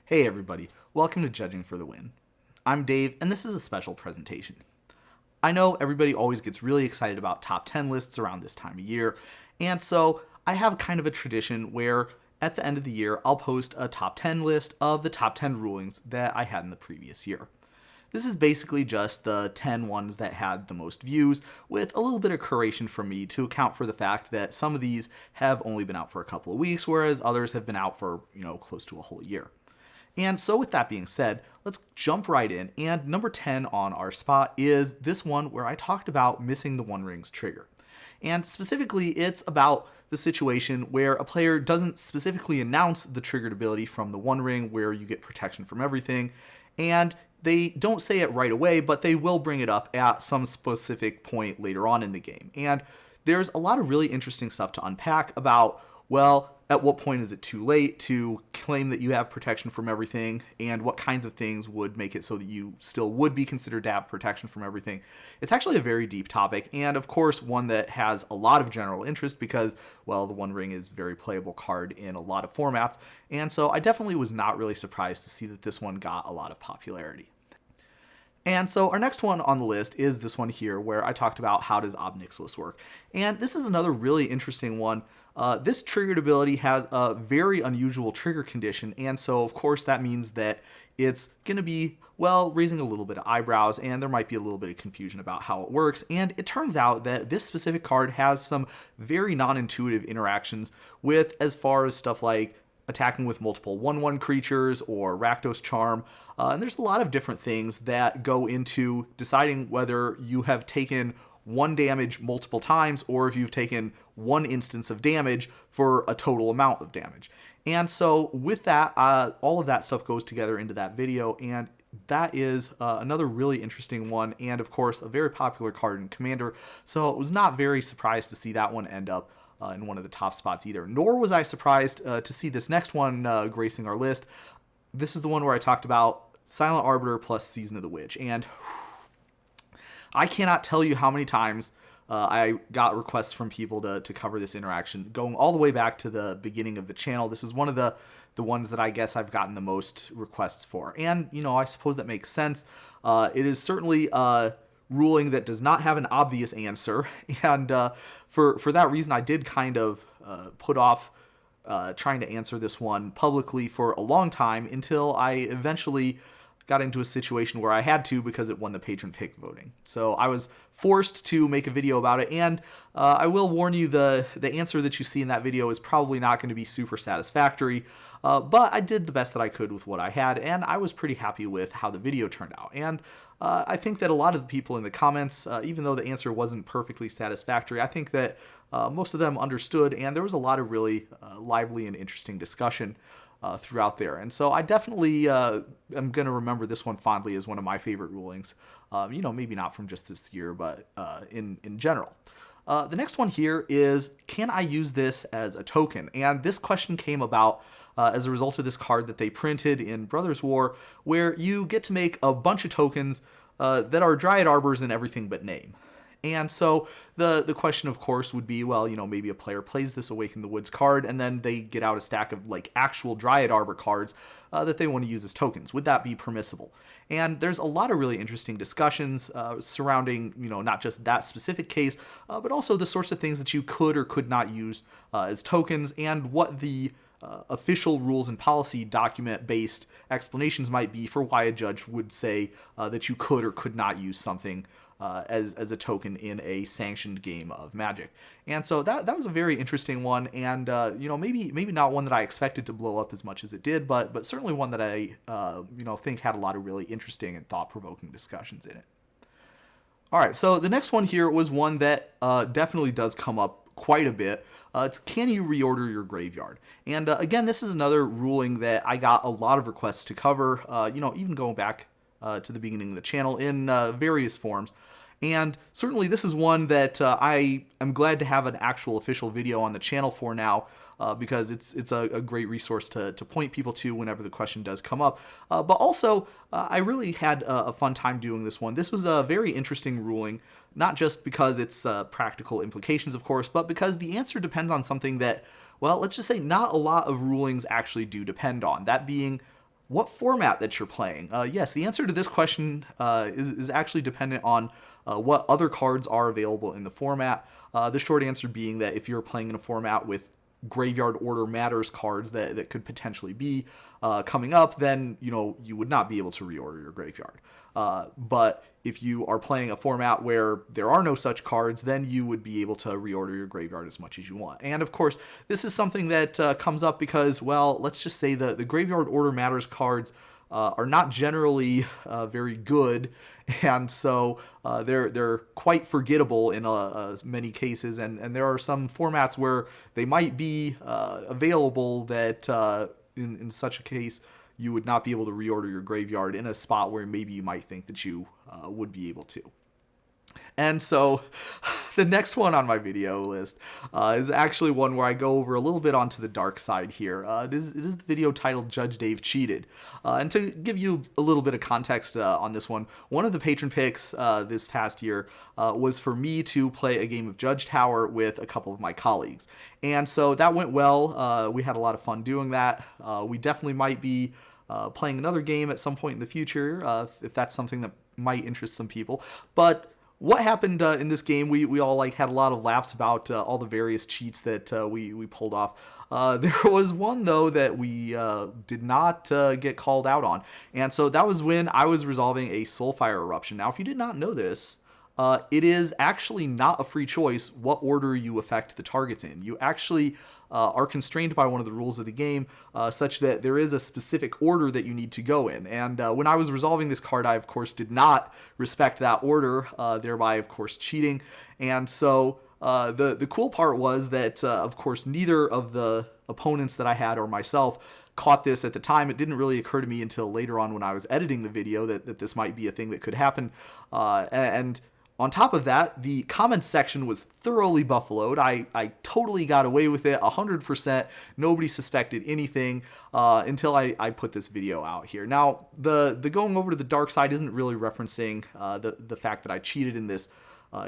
Hey everybody, welcome to Judging for the Win. I'm Dave, and this is a special presentation. I know everybody always gets really excited about top 10 lists around this time of year, and so I have kind of a tradition where at the end of the year I'll post a top 10 list of the top 10 rulings that I had in the previous year. This is basically just the 10 ones that had the most views, with a little bit of curation from me to account for the fact that some of these have only been out for a couple of weeks, whereas others have been out for, close to a whole year. And so with that being said, let's jump right in. And number 10 on our spot is this one where I talked about missing the One Rings trigger. And specifically, it's about the situation where a player doesn't specifically announce the triggered ability from the One Ring where you get protection from everything. And they don't say it right away, but they will bring it up at some specific point later on in the game. And there's a lot of really interesting stuff to unpack about, well, at what point is it too late to claim that you have protection from everything, and what kinds of things would make it so that you still would be considered to have protection from everything. It's actually a very deep topic, and of course one that has a lot of general interest because, well, the One Ring is a very playable card in a lot of formats, and so I definitely was not really surprised to see that this one got a lot of popularity. And so our next one on the list is this one here where I talked about how does Ob Nixilis work. And this is another really interesting one. This triggered ability has a very unusual trigger condition, and so of course that means that it's going to be, well, raising a little bit of eyebrows, and there might be a little bit of confusion about how it works. And it turns out that this specific card has some very non-intuitive interactions with as far as stuff like attacking with multiple 1/1 creatures or Rakdos Charm. And there's a lot of different things that go into deciding whether you have taken one damage multiple times or if you've taken one instance of damage for a total amount of damage. And so with that, all of that stuff goes together into that video, and that is another really interesting one, and of course a very popular card in Commander, so I was not very surprised to see that one end up in one of the top spots either. Nor was I surprised to see this next one gracing our list. This is the one where I talked about Silent Arbiter plus Season of the Witch, and I cannot tell you how many times I got requests from people to cover this interaction, going all the way back to the beginning of the channel. This is one of the ones that I guess I've gotten the most requests for, and I suppose that makes sense. It is certainly ruling that does not have an obvious answer, and for that reason I did kind of put off trying to answer this one publicly for a long time until I eventually got into a situation where I had to because it won the patron pick voting. So I was forced to make a video about it, and I will warn you, the answer that you see in that video is probably not going to be super satisfactory, but I did the best that I could with what I had, and I was pretty happy with how the video turned out. And I think that a lot of the people in the comments, even though the answer wasn't perfectly satisfactory, I think that most of them understood, and there was a lot of really lively and interesting discussion throughout there. And so I definitely am going to remember this one fondly as one of my favorite rulings, maybe not from just this year, but in general. The next one here is, can I use this as a token? And this question came about as a result of this card that they printed in Brothers War, where you get to make a bunch of tokens that are Dryad Arbors in everything but name. And so the question, of course, would be, well, maybe a player plays this Awaken the Woods card, and then they get out a stack of like actual Dryad Arbor cards that they want to use as tokens. Would that be permissible? And there's a lot of really interesting discussions surrounding, not just that specific case, but also the sorts of things that you could or could not use as tokens, and what the official rules and policy document-based explanations might be for why a judge would say that you could or could not use something as a token in a sanctioned game of Magic. And so that was a very interesting one, and maybe not one that I expected to blow up as much as it did, but certainly one that I think had a lot of really interesting and thought-provoking discussions in it. All right, so the next one here was one that definitely does come up quite a bit. It's, can you reorder your graveyard? And again, this is another ruling that I got a lot of requests to cover, even going back to the beginning of the channel in various forms. And certainly this is one that I am glad to have an actual official video on the channel for now, because it's a great resource to point people to whenever the question does come up. But also, I really had a fun time doing this one. This was a very interesting ruling, not just because it's practical implications, of course, but because the answer depends on something that, well, let's just say not a lot of rulings actually do depend on. That being what format that you're playing. Yes, the answer to this question is actually dependent on what other cards are available in the format. The short answer being that if you're playing in a format with Graveyard Order Matters cards that could potentially be coming up, then you would not be able to reorder your graveyard. But if you are playing a format where there are no such cards, then you would be able to reorder your graveyard as much as you want. And of course, this is something that comes up because, well, let's just say the Graveyard Order Matters cards are not generally very good, and so they're quite forgettable in many cases. And there are some formats where they might be available that in such a case you would not be able to reorder your graveyard in a spot where maybe you might think that you would be able to. And so the next one on my video list is actually one where I go over a little bit onto the dark side here. It is the video titled Judge Dave Cheated. And to give you a little bit of context on this one of the patron picks this past year was for me to play a game of Judge Tower with a couple of my colleagues. And so that went well. We had a lot of fun doing that. We definitely might be playing another game at some point in the future if that's something that might interest some people. But what happened in this game, we all had a lot of laughs about all the various cheats that we pulled off. There was one, though, that we did not get called out on. And so that was when I was resolving a Soulfire Eruption. Now, if you did not know this, it is actually not a free choice what order you affect the targets in. You actually are constrained by one of the rules of the game such that there is a specific order that you need to go in. And when I was resolving this card, I, of course, did not respect that order, thereby, of course, cheating. And so the cool part was that, of course, neither of the opponents that I had or myself caught this at the time. It didn't really occur to me until later on when I was editing the video that this might be a thing that could happen. And on top of that, the comments section was thoroughly buffaloed. I totally got away with it, 100%. Nobody suspected anything until I put this video out here. Now, the going over to the dark side isn't really referencing the fact that I cheated in this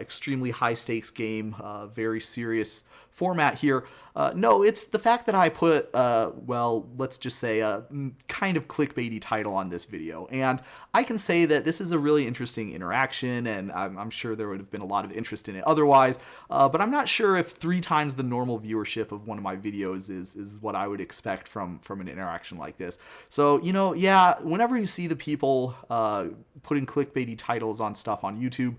extremely high-stakes game, very serious format here. No, it's the fact that I put, well, let's just say a kind of clickbaity title on this video. And I can say that this is a really interesting interaction, and I'm sure there would have been a lot of interest in it otherwise, but I'm not sure if 3 times the normal viewership of one of my videos is what I would expect from an interaction like this. So, yeah, whenever you see the people putting clickbaity titles on stuff on YouTube,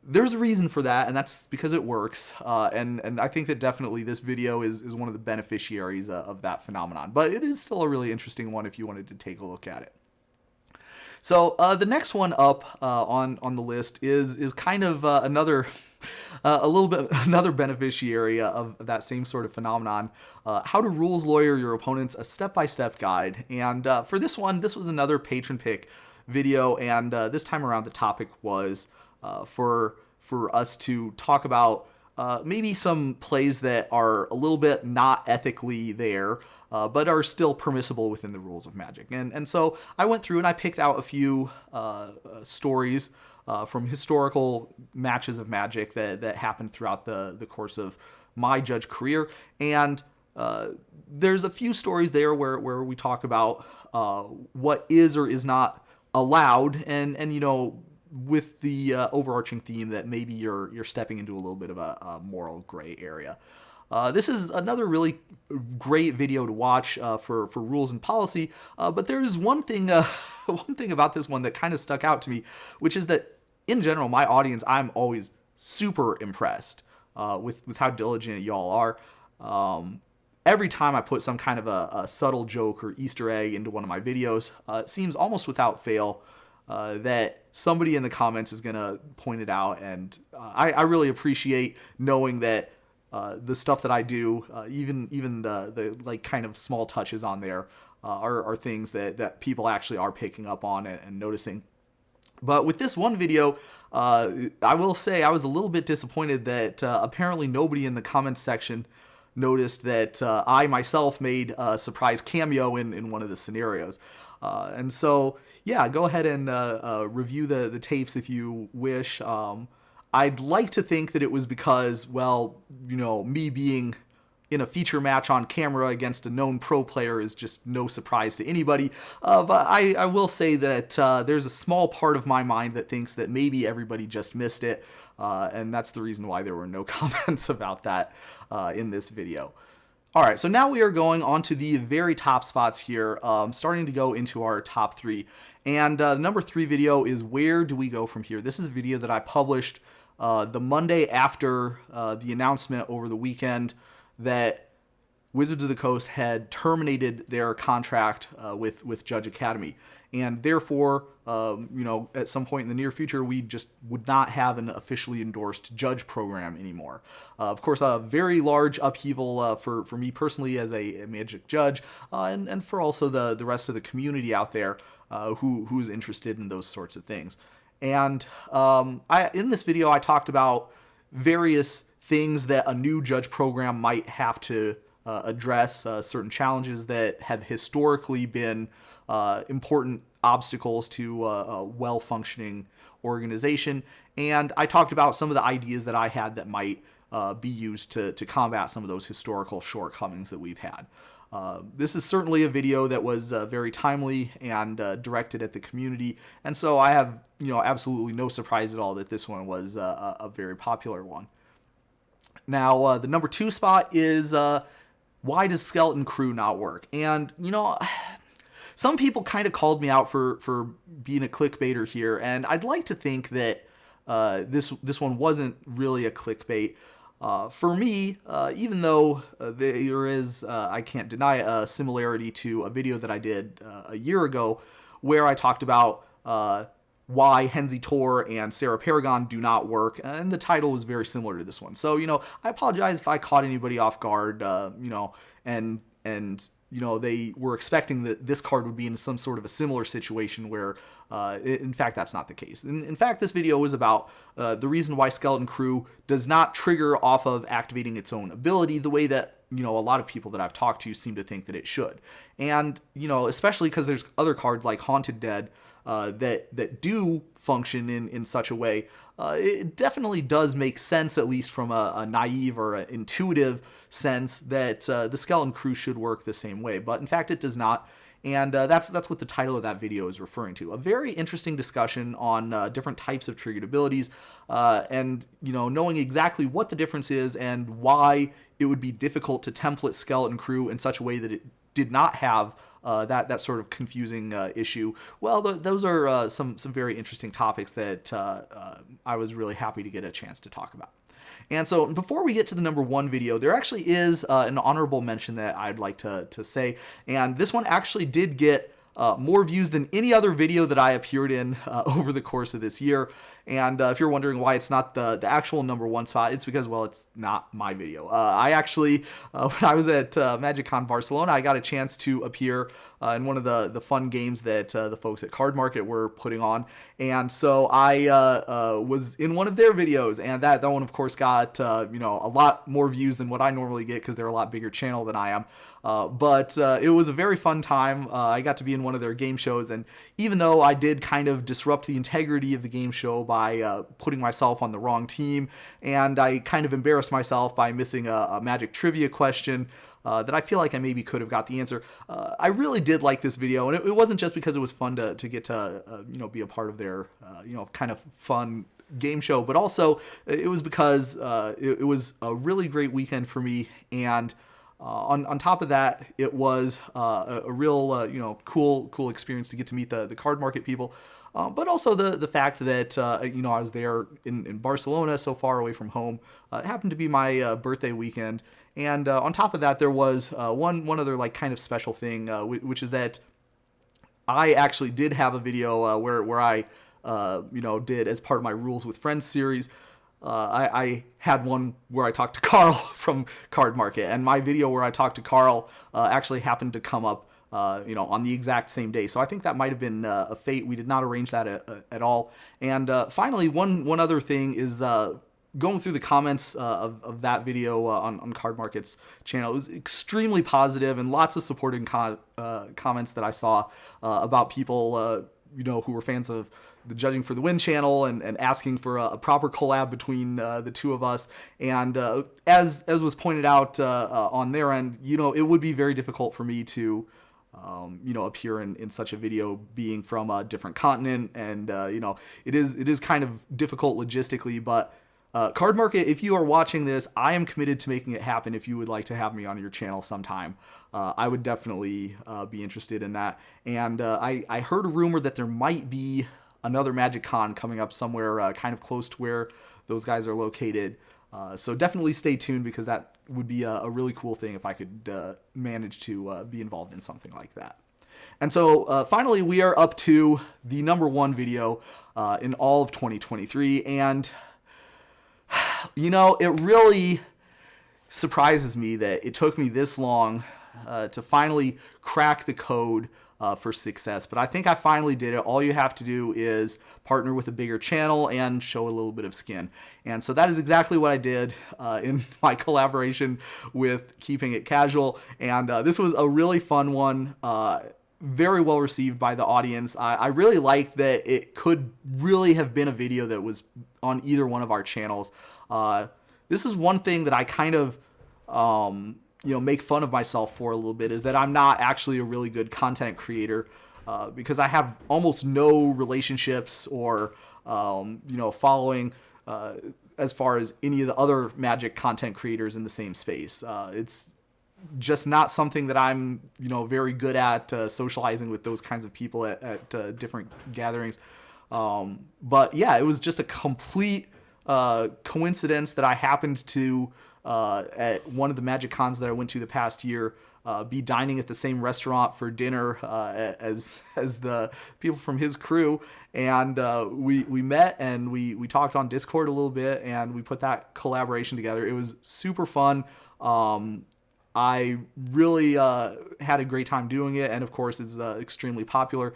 there's a reason for that, and that's because it works, and I think that definitely this video is one of the beneficiaries of that phenomenon, but it is still a really interesting one if you wanted to take a look at it. So the next one up on the list is kind of another beneficiary of that same sort of phenomenon, how to rules lawyer your opponents, a step-by-step guide. And for this one, this was another patron pick video, and this time around the topic was for us to talk about maybe some plays that are a little bit not ethically there, but are still permissible within the rules of Magic. And so I went through and I picked out a few stories from historical matches of Magic that happened throughout the course of my Judge career. And there's a few stories there where we talk about what is or is not allowed, and with the overarching theme that maybe you're stepping into a little bit of a moral gray area. This is another really great video to watch for rules and policy, but there is one thing about this one that kind of stuck out to me, which is that in general, my audience, I'm always super impressed with how diligent y'all are. Every time I put some kind of a subtle joke or Easter egg into one of my videos, it seems almost without fail that somebody in the comments is going to point it out, and I really appreciate knowing that the stuff that I do, even the kind of small touches on there, are things that people actually are picking up on and noticing. But with this one video, I will say I was a little bit disappointed that apparently nobody in the comments section noticed that I myself made a surprise cameo in one of the scenarios. And so, yeah, go ahead and review the tapes if you wish. I'd like to think that it was because, well, me being in a feature match on camera against a known pro player is just no surprise to anybody. But I will say that there's a small part of my mind that thinks that maybe everybody just missed it, and that's the reason why there were no comments about that in this video. All right, so now we are going on to the very top spots here, starting to go into our top 3. And the number 3 video is Where Do We Go From Here? This is a video that I published the Monday after the announcement over the weekend that Wizards of the Coast had terminated their contract with Judge Academy. And therefore, at some point in the near future, we just would not have an officially endorsed judge program anymore. Of course, a very large upheaval for me personally as a Magic judge, and for also the rest of the community out there who's interested in those sorts of things. And in this video, I talked about various things that a new judge program might have to address, certain challenges that have historically been important obstacles to a well-functioning organization. And I talked about some of the ideas that I had that might be used to combat some of those historical shortcomings that we've had. This is certainly a video that was very timely and directed at the community, and so I have absolutely no surprise at all that this one was a very popular one. Now, the number 2 spot is why does Skeleton Crew not work? And some people kind of called me out for being a clickbaiter here, and I'd like to think that this one wasn't really a clickbait. For me, even though there is, I can't deny, a similarity to a video that I did a year ago where I talked about why Henzi Tor and Sarah Paragon do not work, and the title was very similar to this one. So, I apologize if I caught anybody off guard, and they were expecting that this card would be in some sort of a similar situation where, in fact, that's not the case. In fact, this video was about the reason why Skeleton Crew does not trigger off of activating its own ability the way that, a lot of people that I've talked to seem to think that it should. And, especially because there's other cards like Haunted Dead that do function in such a way, it definitely does make sense, at least from a naive or an intuitive sense, that the Skeleton Crew should work the same way. But in fact, it does not. And that's what the title of that video is referring to. A very interesting discussion on different types of triggered abilities, and knowing exactly what the difference is and why it would be difficult to template Skeleton Crew in such a way that it did not have that sort of confusing issue. Well, those are some very interesting topics that I was really happy to get a chance to talk about. And so before we get to the number 1 video, there actually is an honorable mention that I'd like to say. And this one actually did get more views than any other video that I appeared in over the course of this year. And if you're wondering why it's not the actual number 1 spot, it's because, well, it's not my video. I actually, when I was at MagicCon Barcelona, I got a chance to appear in one of the fun games that the folks at Card Market were putting on. And so I was in one of their videos, and that one, of course, got a lot more views than what I normally get because they're a lot bigger channel than I am. But it was a very fun time. I got to be in one of their game shows, and even though I did kind of disrupt the integrity of the game show by putting myself on the wrong team, and I kind of embarrassed myself by missing a Magic trivia question that I feel like I maybe could have got the answer, I really did like this video, and it wasn't just because it was fun to get to be a part of their kind of fun game show, but also it was because it was a really great weekend for me. And on top of that, it was a real cool experience to get to meet the Card Market people, but also the fact that I was there in Barcelona, so far away from home. It happened to be my birthday weekend, and on top of that, there was one other kind of special thing, which is that I actually did have a video where I did, as part of my Rules with Friends series, I had one where I talked to Carl from Card Market, and my video where I talked to Carl actually happened to come up on the exact same day. So I think that might have been a fate. We did not arrange that at all. And finally, one other thing is going through the comments of that video on Card Market's channel. It was extremely positive and lots of supporting comments that I saw about people who were fans of the Judging for the Win channel and asking for a proper collab between the two of us. And as was pointed out on their end, it would be very difficult for me to appear in such a video being from a different continent. And, it is kind of difficult logistically, but Card Market, if you are watching this, I am committed to making it happen if you would like to have me on your channel sometime. I would definitely be interested in that. And I heard a rumor that there might be another Magic Con coming up somewhere kind of close to where those guys are located. So definitely stay tuned, because that would be a really cool thing if I could manage to be involved in something like that. And so finally, we are up to the #1 video in all of 2023. And it really surprises me that it took me this long to finally crack the code for success. But I think I finally did it. All you have to do is partner with a bigger channel and show a little bit of skin. And so that is exactly what I did in my collaboration with Keeping It Casual. And this was a really fun one. Very well received by the audience. I really liked that it could really have been a video that was on either one of our channels. This is one thing that I kind of, make fun of myself for a little bit, is that I'm not actually a really good content creator because I have almost no relationships or, following as far as any of the other Magic content creators in the same space. It's just not something that I'm, very good at socializing with those kinds of people at different gatherings. But yeah, it was just a complete coincidence that I happened to, at one of the Magic Cons that I went to the past year, be dining at the same restaurant for dinner as the people from his crew. And we met and we talked on Discord a little bit, and we put that collaboration together. It was super fun. I really had a great time doing it, and of course it's extremely popular.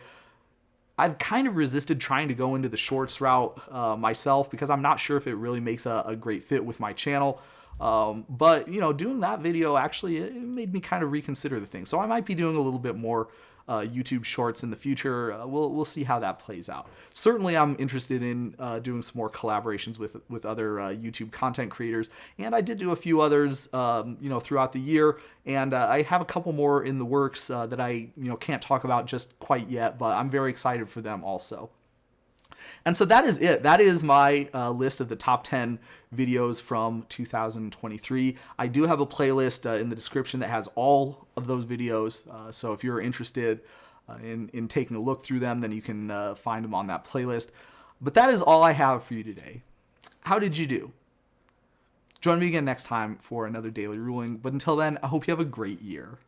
I've kind of resisted trying to go into the shorts route myself, because I'm not sure if it really makes a great fit with my channel. But doing that video actually, it made me kind of reconsider the thing. So I might be doing a little bit more YouTube shorts in the future. We'll see how that plays out. Certainly, I'm interested in doing some more collaborations with other YouTube content creators, and I did do a few others, throughout the year, and I have a couple more in the works that I can't talk about just quite yet, but I'm very excited for them also. And so that is it. That is my list of the top 10 videos from 2023. I do have a playlist in the description that has all of those videos. So if you're interested in taking a look through them, then you can find them on that playlist. But that is all I have for you today. How did you do? Join me again next time for another Daily Ruling. But until then, I hope you have a great year.